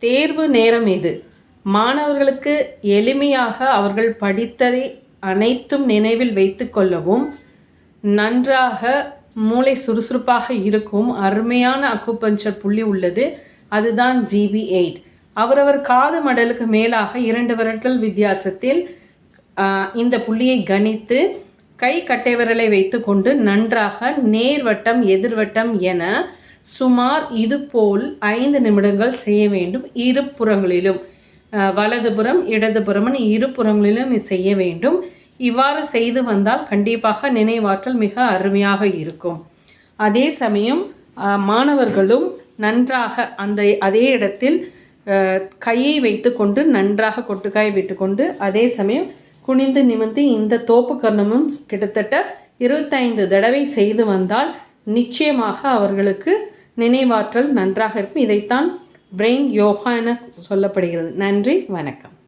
தேர்வு நேரம் இது. மாணவர்களுக்கு எளிமையாக அவர்கள் படித்ததை அனைத்தும் நினைவில் வைத்து கொள்ளவும் நன்றாக மூளை சுறுசுறுப்பாக இருக்கும் அருமையான அக்குபஞ்சர் புள்ளி உள்ளது. அதுதான் GB8. அவரவர் காது மடலுக்கு மேலாக 2 விரல்கள் வித்தியாசத்தில் இந்த புள்ளியை கணித்து கை கட்டை விரலை வைத்து கொண்டு நன்றாக நேர்வட்டம் எதிர்வட்டம் என சுமார் இதுபோல் 5 நிமிடங்கள் செய்ய வேண்டும். இரு புறங்களிலும், வலதுபுறம் இடதுபுறம் இரு புறங்களிலும் செய்ய வேண்டும். இவ்வாறு செய்து வந்தால் கண்டிப்பாக நினைவாற்றல் மிக அருமையாக இருக்கும். அதே சமயம் மாணவர்களும் நன்றாக அதே இடத்தில் கையை வைத்து கொண்டு நன்றாக கொட்டுக்காய் விட்டுக்கொண்டு அதே சமயம் குனிந்து நிமிர்ந்து இந்த தோப்பு கர்ணமும் கிட்டத்தட்ட 25 தடவை செய்து வந்தால் நிச்சயமாக அவர்களுக்கு நினைவாற்றல் நன்றாக இருக்கும். இதைத்தான் பிரெயின் யோகா என சொல்லப்படுகிறது. நன்றி, வணக்கம்.